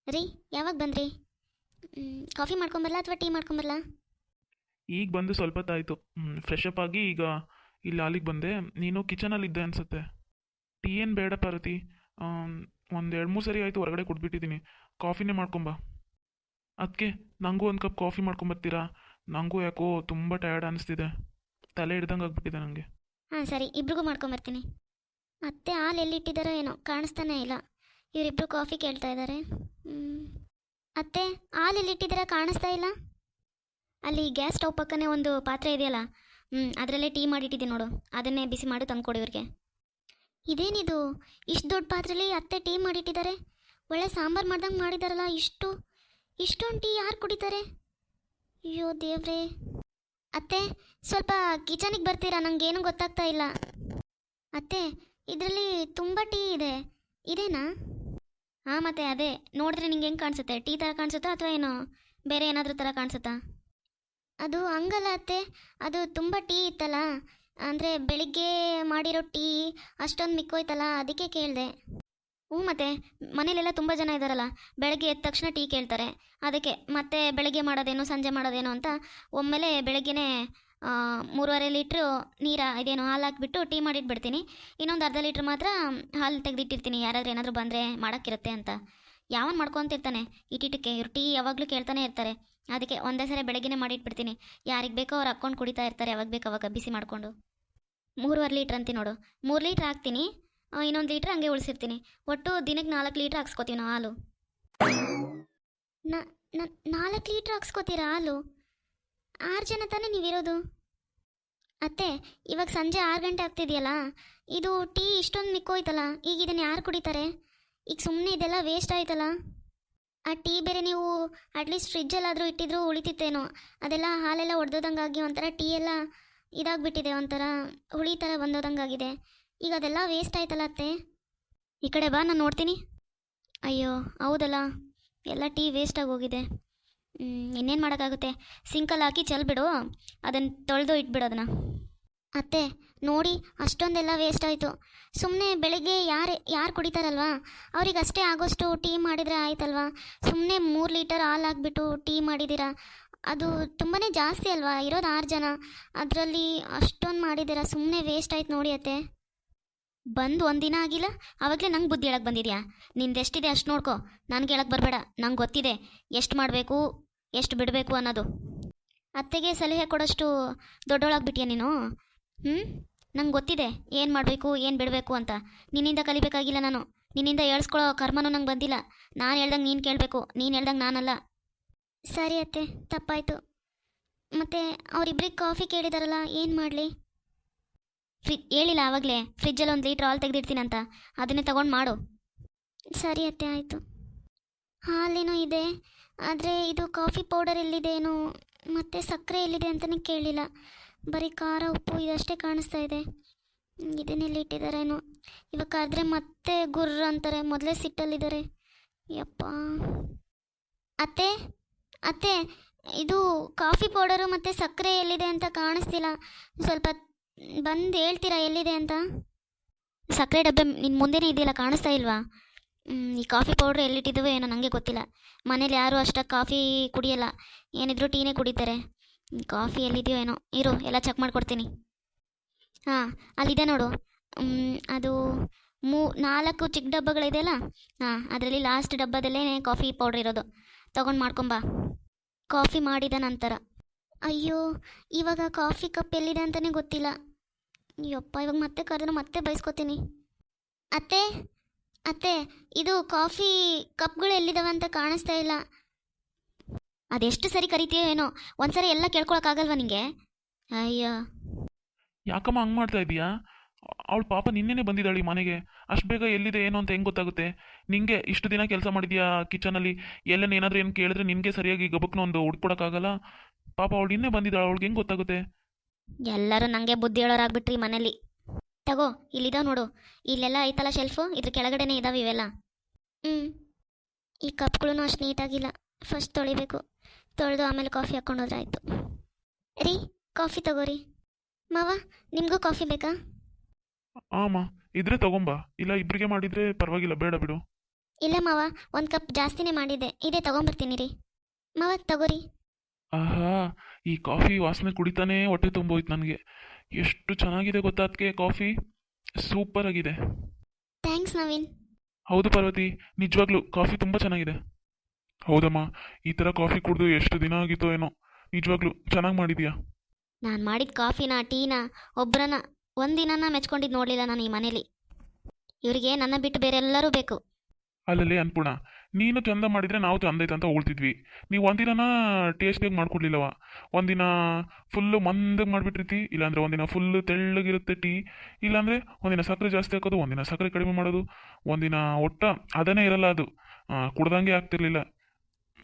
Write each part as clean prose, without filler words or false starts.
ರೀ, ಯಾವಾಗ ಬಂದ್ರಿ? ಕಾಫಿ ಮಾಡ್ಕೊಂಬರಲ್ಲ ಅಥವಾ ಟೀ ಮಾಡ್ಕೊಂಬರಲ್ಲ? ಈಗ ಬಂದು ಸ್ವಲ್ಪ ಹೊತ್ತಾಯಿತು. ಫ್ರೆಶ್ ಅಪ್ ಆಗಿ ಈಗ ಇಲ್ಲಿ ಅಲ್ಲಿಗೆ ಬಂದೆ. ನೀನು ಕಿಚನಲ್ಲಿದ್ದೆ ಅನಿಸುತ್ತೆ. ಟೀ ಏನು ಬೇಡ ಪಾರ್ವತಿ. ಒಂದು ಎರಡು ಮೂರು ಸರಿ ಆಯಿತು ಹೊರಗಡೆ ಕೊಟ್ಬಿಟ್ಟಿದ್ದೀನಿ. ಕಾಫಿನೇ ಮಾಡ್ಕೊಂಬ. ಅದಕ್ಕೆ ನನಗೂ ಒಂದು ಕಪ್ ಕಾಫಿ ಮಾಡ್ಕೊಂಬರ್ತೀರಾ? ನನಗೂ ಯಾಕೋ ತುಂಬ ಟಯರ್ಡ್ ಅನಿಸ್ತಿದೆ. ತಲೆ ಹಿಡ್ದಂಗೆ ಆಗ್ಬಿಟ್ಟಿದೆ ನನಗೆ. ಹಾಂ ಸರಿ, ಇಬ್ರಿಗೂ ಮಾಡ್ಕೊಂಬರ್ತೀನಿ. ಅತ್ತೆ ಹಾಲು ಎಲ್ಲಿಟ್ಟಿದ್ದಾರೋ ಏನೋ ಕಾಣಿಸ್ತಾನೇ ಇಲ್ಲ. ಇವರಿಬ್ರು ಕಾಫಿ ಕೇಳ್ತಾ ಇದ್ದಾರೆ. ಅತ್ತೆ, ಹಾಲು ಎಲ್ಲಿಟ್ಟಿದ್ದೀರಾ ಕಾಣಿಸ್ತಾ ಇಲ್ಲ. ಅಲ್ಲಿ ಗ್ಯಾಸ್ ಸ್ಟವ್ ಪಕ್ಕನೇ ಒಂದು ಪಾತ್ರೆ ಇದೆಯಲ್ಲ, ಅದರಲ್ಲೇ ಟೀ ಮಾಡಿಟ್ಟಿದ್ದೀನಿ ನೋಡು, ಅದನ್ನೇ ಬಿಸಿ ಮಾಡಿ ತಂದ್ಕೊಡಿ ಇವ್ರಿಗೆ. ಇದೇನಿದು, ಇಷ್ಟು ದೊಡ್ಡ ಪಾತ್ರೆಲಿ ಅತ್ತೆ ಟೀ ಮಾಡಿಟ್ಟಿದ್ದಾರೆ. ಒಳ್ಳೆ ಸಾಂಬಾರು ಮಾಡ್ದಂಗೆ ಮಾಡಿದಾರಲ್ಲ. ಇಷ್ಟೊಂದು ಟೀ ಯಾರು ಕುಡಿತಾರೆ? ಅಯ್ಯೋ ದೇವ್ರೇ. ಅತ್ತೆ, ಸ್ವಲ್ಪ ಕಿಚನಿಗೆ ಬರ್ತೀರಾ? ನನಗೇನು ಗೊತ್ತಾಗ್ತಾ ಇಲ್ಲ. ಅತ್ತೆ, ಇದರಲ್ಲಿ ತುಂಬ ಟೀ ಇದೆ, ಇದೇನಾ? ಹಾಂ, ಮತ್ತೆ ಅದೇ ನೋಡಿದ್ರೆ ನಿಂಗೆ ಹೆಂಗೆ ಕಾಣಿಸುತ್ತೆ? ಟೀ ಥರ ಕಾಣಿಸುತ್ತಾ ಅಥವಾ ಏನೋ ಬೇರೆ ಏನಾದರೂ ಥರ ಕಾಣಿಸುತ್ತಾ? ಅದು ಹಂಗಲ್ಲ ಅತ್ತೆ, ಅದು ತುಂಬ ಟೀ ಇತ್ತಲ್ಲ, ಅಂದರೆ ಬೆಳಿಗ್ಗೆ ಮಾಡಿರೋ ಟೀ ಅಷ್ಟೊಂದು ಮಿಕ್ಕೋಯ್ತಲ್ಲ, ಅದಕ್ಕೆ ಕೇಳಿದೆ. ಹ್ಞೂ, ಮತ್ತೆ ಮನೇಲೆಲ್ಲ ತುಂಬ ಜನ ಇದ್ದಾರಲ್ಲ, ಬೆಳಗ್ಗೆ ಎದ್ದ ತಕ್ಷಣ ಟೀ ಕೇಳ್ತಾರೆ. ಅದಕ್ಕೆ ಮತ್ತೆ ಬೆಳಗ್ಗೆ ಮಾಡೋದೇನು ಸಂಜೆ ಮಾಡೋದೇನು ಅಂತ ಒಮ್ಮೆಲೆ ಬೆಳಗ್ಗೆನೇ 3.5 ಲೀಟ್ರು ಇದೇನು ಹಾಲು ಹಾಕ್ಬಿಟ್ಟು ಟೀ ಮಾಡಿಟ್ಬಿಡ್ತೀನಿ. ಇನ್ನೊಂದು ಅರ್ಧ ಲೀಟ್ರ್ ಮಾತ್ರ ಹಾಲು ತೆಗೆದಿಟ್ಟಿರ್ತೀನಿ, ಯಾರಾದ್ರೂ ಏನಾದರೂ ಬಂದರೆ ಮಾಡೋಕ್ಕಿರುತ್ತೆ ಅಂತ. ಯಾವನ್ ಮಾಡ್ಕೊತಿರ್ತಾನೆ ಇಟ್ಟಿಟ್ಟಕ್ಕೆ, ಇವ್ರು ಟೀ ಯಾವಾಗಲೂ ಕೇಳ್ತಾನೆ ಇರ್ತಾರೆ. ಅದಕ್ಕೆ ಒಂದೇ ಸರಿ ಬೆಳಗ್ಗೆನೇ ಮಾಡಿಟ್ಬಿಡ್ತೀನಿ. ಯಾರಿಗೆ ಬೇಕೋ ಅವ್ರು ಹಾಕ್ಕೊಂಡು ಕುಡಿತಾ ಇರ್ತಾರೆ, ಯಾವಾಗ ಬೇಕು ಅವಾಗ ಬಿಸಿ ಮಾಡಿಕೊಂಡು. 3.5 ಲೀಟ್ರ್ ಅಂತೀನಿ ನೋಡು, 3 ಲೀಟ್ರ್ ಹಾಕ್ತೀನಿ, ಇನ್ನೊಂದು ಲೀಟ್ರ್ ಹಂಗೆ ಉಳಿಸಿರ್ತೀನಿ. ಒಟ್ಟು ದಿನಕ್ಕೆ 4 ಲೀಟ್ರ್ ಹಾಕ್ಸ್ಕೊತೀವಿ ನಾವು ಹಾಲು. 4 ಲೀಟ್ರ್ ಹಾಕ್ಸ್ಕೊತೀರಾ ಹಾಲು? 6 ಜನ ತಾನೇ ನೀವಿರೋದು? ಅತ್ತೆ, ಇವಾಗ ಸಂಜೆ 6 ಗಂಟೆ ಆಗ್ತಿದೆಯಲ್ಲ, ಇದು ಟೀ ಇಷ್ಟೊಂದು ಮಿಕ್ಕೋಯ್ತಲ್ಲ, ಈಗ ಇದನ್ನು ಯಾರು ಕುಡಿತಾರೆ? ಈಗ ಸುಮ್ಮನೆ ಇದೆಲ್ಲ ವೇಸ್ಟ್ ಆಯ್ತಲ್ಲ. ಆ ಟೀ ಬೇರೆ ನೀವು ಅಟ್ಲೀಸ್ಟ್ ಫ್ರಿಜ್ಜಲ್ಲಾದರೂ ಇಟ್ಟಿದ್ರು ಉಳಿತಿತ್ತೇನೋ. ಅದೆಲ್ಲ ಹಾಲೆಲ್ಲ ಒಡೆದೋದಂಗಾಗಿ ಒಂಥರ ಟೀ ಎಲ್ಲ ಇದಾಗ್ಬಿಟ್ಟಿದೆ, ಒಂಥರ ಹುಳಿ ಥರ ಬಂದೋದಂಗಾಗಿದೆ. ಈಗ ಅದೆಲ್ಲ ವೇಸ್ಟ್ ಆಯ್ತಲ್ಲ ಅತ್ತೆ. ಈ ಕಡೆ ಬಾ, ನಾನು ನೋಡ್ತೀನಿ. ಅಯ್ಯೋ ಹೌದಲ್ಲ, ಎಲ್ಲ ಟೀ ವೇಸ್ಟಾಗಿ ಹೋಗಿದೆ. ಇನ್ನೇನು ಮಾಡೋಕ್ಕಾಗುತ್ತೆ, ಸಿಂಕಲ್ಲಿ ಹಾಕಿ ಚೆಲ್ಬಿಡು, ಅದನ್ನು ತೊಳೆದು ಇಟ್ಬಿಡು ಅದನ್ನು. ಅತ್ತೆ ನೋಡಿ, ಅಷ್ಟೊಂದೆಲ್ಲ ವೇಸ್ಟ್ ಆಯಿತು. ಸುಮ್ಮನೆ ಬೆಳಗ್ಗೆ ಯಾರು ಕುಡಿತಾರಲ್ವಾ ಅವ್ರಿಗೆ ಅಷ್ಟೇ ಆಗೋಷ್ಟು ಟೀ ಮಾಡಿದರೆ ಆಯ್ತಲ್ವಾ. ಸುಮ್ಮನೆ 3 ಲೀಟರ್ ಹಾಲು ಹಾಕ್ಬಿಟ್ಟು ಟೀ ಮಾಡಿದ್ದೀರಾ, ಅದು ತುಂಬಾ ಜಾಸ್ತಿ ಅಲ್ವಾ? ಇರೋದು 6 ಜನ, ಅದರಲ್ಲಿ ಅಷ್ಟೊಂದು ಮಾಡಿದ್ದೀರಾ, ಸುಮ್ಮನೆ ವೇಸ್ಟ್ ಆಯ್ತು ನೋಡಿ ಅತ್ತೆ. ಬಂದು ಒಂದಿನ ಆಗಿಲ್ಲ, ಆವಾಗಲೇ ನಂಗೆ ಬುದ್ಧಿ ಹೇಳಕ್ಕೆ ಬಂದಿದ್ಯಾ? ನಿಂದೆಷ್ಟಿದೆ ಅಷ್ಟು ನೋಡ್ಕೊ, ನನಗೆ ಹೇಳಕ್ಕೆ ಬರಬೇಡ. ನಂಗೆ ಗೊತ್ತಿದೆ ಎಷ್ಟು ಮಾಡಬೇಕು ಎಷ್ಟು ಬಿಡಬೇಕು ಅನ್ನೋದು. ಅತ್ತೆಗೆ ಸಲಹೆ ಕೊಡೋಷ್ಟು ದೊಡ್ಡೋಳಾಗ್ಬಿಟ್ಟಿಯಾ ನೀನು? ನಂಗೆ ಗೊತ್ತಿದೆ ಏನು ಮಾಡಬೇಕು ಏನು ಬಿಡಬೇಕು ಅಂತ. ನಿನ್ನಿಂದ ಕಲಿಬೇಕಾಗಿಲ್ಲ ನಾನು, ನಿನ್ನಿಂದ ಹೇಳ್ಸ್ಕೊಳ್ಳೋ ಕರ್ಮನೂ ನಂಗೆ ಬಂದಿಲ್ಲ. ನಾನು ಹೇಳ್ದಂಗೆ ನೀನು ಕೇಳಬೇಕು, ನೀನು ಹೇಳ್ದಂಗೆ ನಾನಲ್ಲ. ಸರಿ ಅತ್ತೆ, ತಪ್ಪಾಯಿತು. ಮತ್ತು ಅವರಿಬ್ರಿಗೆ ಕಾಫಿ ಕೇಳಿದಾರಲ್ಲ, ಏನು ಮಾಡಲಿ? ಹೇಳಿಲ್ಲ ಆವಾಗಲೇ ಫ್ರಿಜ್ಜಲ್ಲಿ 1 ಲೀಟ್ರ್ ಹಾಲು ತೆಗೆದಿಡ್ತೀನಂತ, ಅದನ್ನೇ ತಗೊಂಡು ಮಾಡು. ಸರಿ ಅತ್ತೆ, ಆಯಿತು. ಹಾಲೇನೋ ಇದೆ, ಆದರೆ ಇದು ಕಾಫಿ ಪೌಡರ್ ಎಲ್ಲಿದೆಯೇನೋ, ಮತ್ತು ಸಕ್ಕರೆ ಎಲ್ಲಿದೆ ಅಂತಲೇ ಕೇಳಿಲ್ಲ. ಬರೀ ಖಾರ ಉಪ್ಪು ಇದಷ್ಟೇ ಕಾಣಿಸ್ತಾ ಇದೆ. ಇದನ್ನೆಲ್ಲಿ ಇಟ್ಟಿದ್ದಾರೇನೋ. ಇವಾಗ ಕರೆದ್ರೆ ಮತ್ತೆ ಗುರ್ರ ಅಂತಾರೆ, ಮೊದಲೇ ಸಿಟ್ಟಲ್ಲಿದ್ದಾರೆ. ಯಪ್ಪ. ಅತ್ತೆ ಅತ್ತೆ, ಇದು ಕಾಫಿ ಪೌಡರು ಮತ್ತು ಸಕ್ಕರೆ ಎಲ್ಲಿದೆ ಅಂತ ಕಾಣಿಸ್ತಿಲ್ಲ. ಸ್ವಲ್ಪ ಬಂದು ಹೇಳ್ತೀರಾ ಎಲ್ಲಿದೆ ಅಂತ? ಸಕ್ಕರೆ ಡಬ್ಬೆ ನಿನ್ನ ಮುಂದೆನೇ ಇದೆಯಲ್ಲ, ಕಾಣಿಸ್ತಾ ಇಲ್ವಾ? ಈ ಕಾಫಿ ಪೌಡ್ರ್ ಎಲ್ಲಿಟ್ಟಿದ್ದಾವೋ ಏನೋ ನನಗೆ ಗೊತ್ತಿಲ್ಲ. ಮನೇಲಿ ಯಾರೂ ಅಷ್ಟಾಗಿ ಕಾಫಿ ಕುಡಿಯಲ್ಲ, ಏನಿದ್ರು ಟೀನೇ ಕುಡಿತಾರೆ. ಕಾಫಿ ಎಲ್ಲಿದೆಯೋ ಏನೋ, ಇರು ಎಲ್ಲ ಚೆಕ್ ಮಾಡಿಕೊಡ್ತೀನಿ. ಹಾಂ, ಅಲ್ಲಿದೆ ನೋಡು. ಅದು 4 ಚಿಕ್ಕ ಡಬ್ಬಗಳಿದೆಯಲ್ಲ, ಹಾಂ ಅದರಲ್ಲಿ ಲಾಸ್ಟ್ ಡಬ್ಬದಲ್ಲೇ ಕಾಫಿ ಪೌಡ್ರ್ ಇರೋದು. ತೊಗೊಂಡು ಮಾಡ್ಕೊಂಬಾ, ಕಾಫಿ ಮಾಡಿದ ನಂತರ. ಅಯ್ಯೋ, ಇವಾಗ ಕಾಫಿ ಕಪ್ ಎಲ್ಲಿದೆ ಅಂತಲೇ ಗೊತ್ತಿಲ್ಲ. ಅಯ್ಯಪ್ಪ, ಇವಾಗ ಮತ್ತೆ ಕರೆದ್ರೆ ಮತ್ತೆ ಬೈಸ್ಕೊತೀನಿ. ಅತ್ತೆ ಅತ್ತೆ, ಇದು ಕಾಫಿ ಕಪ್ಗಳು ಎಲ್ಲಿದ್ದಾವೆ ಅಂತ ಕಾಣಿಸ್ತಾ ಇಲ್ಲ. ಅದೆಷ್ಟು ಸರಿ ಕರಿತೀಯೋ ಏನೋ, ಒಂದ್ಸರಿ ಎಲ್ಲ ಕೇಳ್ಕೊಳಕ್ಕಾಗಲ್ವಾ ನಿಂಗೆ? ಅಯ್ಯೋ. ಯಾಕಮ್ಮ ಹಂಗೆ ಮಾಡ್ತಾ ಇದೀಯಾ? ಅವಳು ಪಾಪ ನಿನ್ನೆನೇ ಬಂದಿದ್ದಾಳೆ ಈ ಮನೆಗೆ. ಅಷ್ಟು ಬೇಗ ಎಲ್ಲಿದೆ ಏನು ಅಂತ ಹೆಂಗೆ ಗೊತ್ತಾಗುತ್ತೆ ನಿಂಗೆ? ಇಷ್ಟು ದಿನ ಕೆಲಸ ಮಾಡಿದ್ಯಾ ಕಿಚನಲ್ಲಿ, ಎಲ್ಲೇನು ಏನಾದರೂ ಏನು ಕೇಳಿದ್ರೆ ನಿನಗೆ ಸರಿಯಾಗಿ ಗಬಕ್ನ ಒಂದು ಹುಡ್ಕೊಡೋಕ್ಕಾಗಲ್ಲ. ಪಾಪ ಅವಳು ನಿನ್ನೆ ಬಂದಿದ್ದಾಳೆ, ಅವಳಿಗೆ ಹೆಂಗೆ ಗೊತ್ತಾಗುತ್ತೆ? ಎಲ್ಲರೂ ನನಗೆ ಬುದ್ಧಿ ಹೇಳೋರಾಗ್ಬಿಟ್ರಿ ಮನೇಲಿ. ತಗೋ, ಇಲ್ಲಿದಾವೆ ನೋಡು, ಇಲ್ಲೆಲ್ಲ ಐತಲ್ಲ ಶೆಲ್ಫು, ಇದ್ರ ಕೆಳಗಡೆನೇ ಇದಾವೆ ಇವೆಲ್ಲ. ಈ ಕಪ್ಗಳೂ ಅಷ್ಟು ನೀಟಾಗಿಲ್ಲ, ಫಸ್ಟ್ ತೊಳಿಬೇಕು. ತೊಳೆದು ಆಮೇಲೆ ಕಾಫಿ ಹಾಕ್ಕೊಂಡೋದ್ರೆ ಆಯಿತು. ರೀ, ಕಾಫಿ ತಗೋರಿ. ಮಾವ, ನಿಮಗೂ ಕಾಫಿ ಬೇಕಾ? ಆಮ ಇದ್ರೆ ತಗೊಂಬಾ, ಇಲ್ಲ ಇಬ್ಬರಿಗೆ ಮಾಡಿದ್ರೆ ಪರವಾಗಿಲ್ಲ, ಬೇಡ ಬಿಡು. ಇಲ್ಲ ಮಾವ, ಒಂದು ಕಪ್ ಜಾಸ್ತಿನೇ ಮಾಡಿದ್ದೆ, ಇದೇ ತೊಗೊಂಬರ್ತೀನಿ ರೀ. ಮಾವ ತಗೋರಿ. ಆಹಾ, ಈ ಕಾಫಿ ವಾಸನೆ ಕುಡಿತಾನೇ ಹೊಟ್ಟೆ ತುಂಬೋಯ್ತು ನನಗೆ. ಎಷ್ಟು ಚೆನ್ನಾಗಿದೆ ಗೊತ್ತಾ ಅದಕ್ಕೆ ಕಾಫಿ, ಸೂಪರ್ ಆಗಿದೆ. ಥ್ಯಾಂಕ್ಸ್ ನವೀನ್. ಹೌದು ಪಾರ್ವತಿ, ನಿಜವಾಗ್ಲೂ ಕಾಫಿ ತುಂಬ ಚೆನ್ನಾಗಿದೆ. ಹೌದಮ್ಮ, ಈ ಥರ ಕಾಫಿ ಕುಡಿದು ಎಷ್ಟು ದಿನ ಆಗಿತ್ತೋ ಏನೋ. ನಿಜವಾಗ್ಲೂ ಚೆನ್ನಾಗಿ ಮಾಡಿದ್ಯಾ. ನಾನು ಮಾಡಿದ ಕಾಫಿನ ಟೀನ ಒಬ್ಬರನ್ನ ಒಂದಿನ ಮೆಚ್ಕೊಂಡಿದ್ದು ನೋಡಲಿಲ್ಲ ನಾನು ಈ ಮನೇಲಿ. ಇವರಿಗೆ ನನ್ನ ಬಿಟ್ಟು ಬೇರೆ ಎಲ್ಲರೂ ಬೇಕು. ಅಲ್ಲಲ್ಲಿ ಅನ್ಪೂರ್ಣ, ನೀನು ಚಂದ ಮಾಡಿದರೆ ನಾವು ಚಂದ ಐತೆ ಅಂತ ಹೋಳ್ತಿದ್ವಿ. ನೀವು ಒಂದಿನ ಟೇಸ್ಟಿಯಾಗಿ ಮಾಡ್ಕೊಡ್ಲಿಲ್ಲವ. ಒಂದಿನ ಫುಲ್ಲು ಮಂದಗೆ ಮಾಡಿಬಿಟ್ಟಿರ್ತಿ, ಇಲ್ಲಾಂದರೆ ಒಂದಿನ ಫುಲ್ಲು ತೆಳ್ಳಗಿರುತ್ತೆ ಟೀ, ಇಲ್ಲಾಂದರೆ ಒಂದಿನ ಸಕ್ಕರೆ ಜಾಸ್ತಿ ಹಾಕೋದು, ಒಂದಿನ ಸಕ್ಕರೆ ಕಡಿಮೆ ಮಾಡೋದು, ಒಂದಿನ ಒಟ್ಟ ಅದನ್ನೇ ಇರಲ್ಲ, ಅದು ಕುಡ್ದಂಗೆ ಆಗ್ತಿರ್ಲಿಲ್ಲ.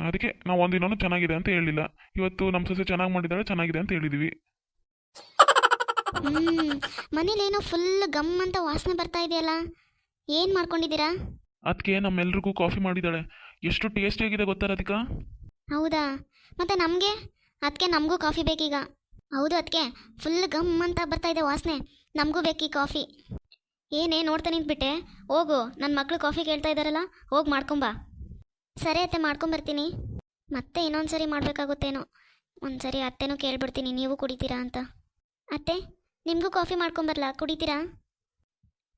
ಅದಕ್ಕೆ ನಾವು ಒಂದಿನೂ ಚೆನ್ನಾಗಿದೆ ಅಂತ ಹೇಳಿಲ್ಲ. ಇವತ್ತು ನಮ್ಮ ಸೊಸೆ ಚೆನ್ನಾಗಿ ಮಾಡಿದ್ದಾಳೆ, ಚೆನ್ನಾಗಿದೆ ಅಂತ ಹೇಳಿದ್ವಿ. ಮನೇಲೇನೋ ಫುಲ್ ಗಮ್ ಅಂತ ವಾಸನೆ ಬರ್ತಾ ಇದೆಯಲ್ಲ, ಏನು ಮಾಡ್ಕೊಂಡಿದ್ದೀರಾ? ಅದಕ್ಕೆ ನಮ್ಮೆಲ್ರಿಗೂ ಕಾಫಿ ಮಾಡಿದ್ದಾಳೆ. ಎಷ್ಟು ಟೇಸ್ಟಿಯಾಗಿದೆ ಗೊತ್ತಾ ರಾಧಿಕಾ? ಹೌದಾ? ಮತ್ತು ನಮಗೆ ಅದಕ್ಕೆ ನಮಗೂ ಕಾಫಿ ಬೇಕೀಗ. ಹೌದು, ಅದಕ್ಕೆ ಫುಲ್ ಗಮ್ ಅಂತ ಬರ್ತಾ ಇದೆ ವಾಸನೆ, ನಮಗೂ ಬೇಕೀ ಕಾಫಿ. ಏನೇ ನೋಡ್ತಾ ನಿಂತ್ಬಿಟ್ಟೆ, ಹೋಗು, ನನ್ನ ಮಕ್ಕಳು ಕಾಫಿ ಕೇಳ್ತಾ ಇದ್ದಾರಲ್ಲ, ಹೋಗಿ ಮಾಡ್ಕೊಂಬಾ. ಸರಿ ಅತ್ತೆ, ಮಾಡ್ಕೊಂಬರ್ತೀನಿ. ಮತ್ತೆ ಇನ್ನೊಂದು ಸರಿ ಮಾಡಬೇಕಾಗುತ್ತೇನೋ. ಒಂದು ಸರಿ ಅತ್ತೆನೂ ಕೇಳ್ಬಿಡ್ತೀನಿ, ನೀವು ಕುಡಿತೀರಾ ಅಂತ. ಅತ್ತೆ, ನಿಮಗೂ ಕಾಫಿ ಮಾಡ್ಕೊಂಬರ್ಲಾ, ಕುಡಿತೀರಾ?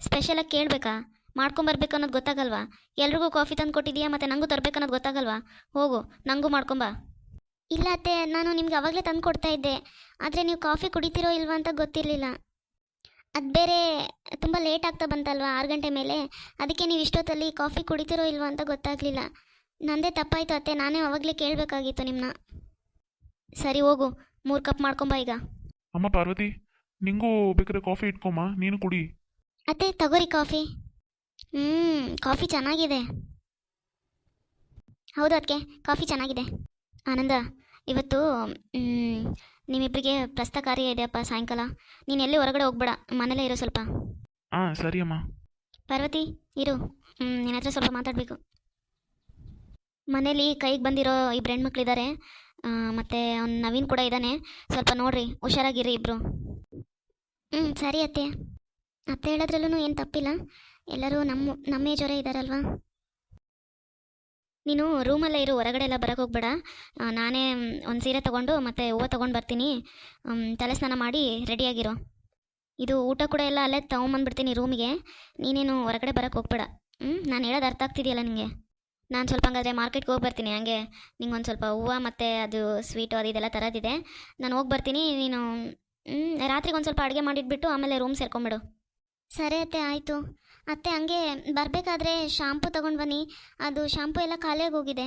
ಸ್ಪೆಷಲಾಗಿ ಕೇಳಬೇಕಾ? ಮಾಡ್ಕೊಂಬರ್ಬೇಕು ಅನ್ನೋದು ಗೊತ್ತಾಗಲ್ವಾ? ಎಲ್ರಿಗೂ ಕಾಫಿ ತಂದು ಕೊಟ್ಟಿದ್ದೀಯಾ, ಮತ್ತು ನನಗೂ ತರಬೇಕು ಅನ್ನೋದು ಗೊತ್ತಾಗಲ್ವಾ? ಹೋಗು, ನನಗೂ ಮಾಡ್ಕೊಂಬಾ. ಇಲ್ಲ ಅತ್ತೆ, ನಾನು ನಿಮ್ಗೆ ಅವಾಗಲೇ ತಂದು ಕೊಡ್ತಾ ಇದ್ದೆ, ಆದರೆ ನೀವು ಕಾಫಿ ಕುಡಿತೀರೋ ಇಲ್ವಾ ಅಂತ ಗೊತ್ತಿರಲಿಲ್ಲ. ಅದು ಬೇರೆ ತುಂಬ ಲೇಟ್ ಆಗ್ತಾ ಬಂತಲ್ವಾ, 6 ಗಂಟೆ ಮೇಲೆ, ಅದಕ್ಕೆ ನೀವು ಇಷ್ಟೊತ್ತಲ್ಲಿ ಕಾಫಿ ಕುಡಿತೀರೋ ಇಲ್ವಾ ಅಂತ ಗೊತ್ತಾಗಲಿಲ್ಲ. ನಂದೇ ತಪ್ಪಾಯಿತು ಅತ್ತೆ, ನಾನೇ ಅವಾಗಲೇ ಕೇಳಬೇಕಾಗಿತ್ತು ನಿಮ್ಮನ್ನ. ಸರಿ ಹೋಗು, 3 ಕಪ್ ಮಾಡ್ಕೊಂಬಾ ಈಗ. ಅಮ್ಮ ಪಾರ್ವತಿ, ನಿಂಗೂ ಬೇಕಾದ್ರೆ ಕಾಫಿ ಇಟ್ಕೊಮ್ಮ, ನೀನು ಕುಡಿ. ಅತ್ತೆ ತಗೋರಿ ಕಾಫಿ. ಕಾಫಿ ಚೆನ್ನಾಗಿದೆ. ಹೌದು ಅದಕ್ಕೆ ಕಾಫಿ ಚೆನ್ನಾಗಿದೆ. ಆನಂದ, ಇವತ್ತು ನಿಮ್ಮಿಬ್ಬರಿಗೆ ಪ್ರಸ್ತ ಕಾರ್ಯ ಇದೆಯಪ್ಪ ಸಾಯಂಕಾಲ. ನೀನು ಎಲ್ಲಿ ಹೊರಗಡೆ ಹೋಗ್ಬೇಡ, ಮನೇಲೇ ಇರೋ ಸ್ವಲ್ಪ. ಹಾಂ ಸರಿ ಅಮ್ಮ. ಪಾರ್ವತಿ ಇರು, ನಿನ್ನ ಹತ್ರ ಸ್ವಲ್ಪ ಮಾತಾಡಬೇಕು. ಮನೇಲಿ ಕೈಗೆ ಬಂದಿರೋ 2 ಹೆಣ್ಮಕ್ಳಿದ್ದಾರೆ, ಮತ್ತು ಅವ್ನು ನವೀನ್ ಕೂಡ ಇದ್ದಾನೆ. ಸ್ವಲ್ಪ ನೋಡ್ರಿ, ಹುಷಾರಾಗಿರಿ ಇಬ್ಬರು. ಸರಿ ಅತ್ತೆ. ಅತ್ತೆ ಹೇಳೋದ್ರಲ್ಲೂ ಏನು ತಪ್ಪಿಲ್ಲ, ಎಲ್ಲರೂ ನಮ್ಮ ಏಜವರೇ ಇದ್ದಾರಲ್ವಾ. ನೀನು ರೂಮಲ್ಲೇ ಇರು, ಹೊರಗಡೆ ಎಲ್ಲ ಬರೋಕ್ಕೆ ಹೋಗ್ಬೇಡ. ನಾನೇ ಒಂದು ಸೀರೆ ತೊಗೊಂಡು ಮತ್ತು ಹೂವು ತೊಗೊಂಡು ಬರ್ತೀನಿ. ತಲೆ ಸ್ನಾನ ಮಾಡಿ ರೆಡಿಯಾಗಿರೋ. ಇದು ಊಟ ಕೂಡ ಎಲ್ಲ ಅಲ್ಲೇ ತೊಗೊಂಬಂದ್ಬಿಡ್ತೀನಿ ರೂಮಿಗೆ. ನೀನೇನು ಹೊರಗಡೆ ಬರೋಕ್ಕೆ ಹೋಗ್ಬೇಡ. ನಾನು ಹೇಳೋದು ಅರ್ಥ ಆಗ್ತಿದೆಯಲ್ಲ ನಿನಗೆ? ನಾನು ಸ್ವಲ್ಪ ಹಂಗಾದ್ರೆ ಮಾರ್ಕೆಟ್ಗೆ ಹೋಗಿ ಬರ್ತೀನಿ, ಹಂಗೆ ನಿಂಗೆ ಒಂದು ಸ್ವಲ್ಪ ಹೂವು ಮತ್ತು ಅದು ಸ್ವೀಟು ಅದು ಇದೆಲ್ಲ ತರೋದಿದೆ. ನಾನು ಹೋಗಿ ಬರ್ತೀನಿ. ನೀನು ರಾತ್ರಿಗೆ ಒಂದು ಸ್ವಲ್ಪ ಅಡುಗೆ ಮಾಡಿಟ್ಬಿಟ್ಟು ಆಮೇಲೆ ರೂಮ್ ಸೇರ್ಕೊಂಬಿಡು. ಸರಿ ಅತ್ತೆ, ಆಯಿತು. ಅತ್ತೆ, ಹಂಗೆ ಬರಬೇಕಾದ್ರೆ ಶಾಂಪು ತೊಗೊಂಡು ಬನ್ನಿ, ಅದು ಶಾಂಪು ಎಲ್ಲ ಖಾಲಿಯಾಗಿ ಹೋಗಿದೆ.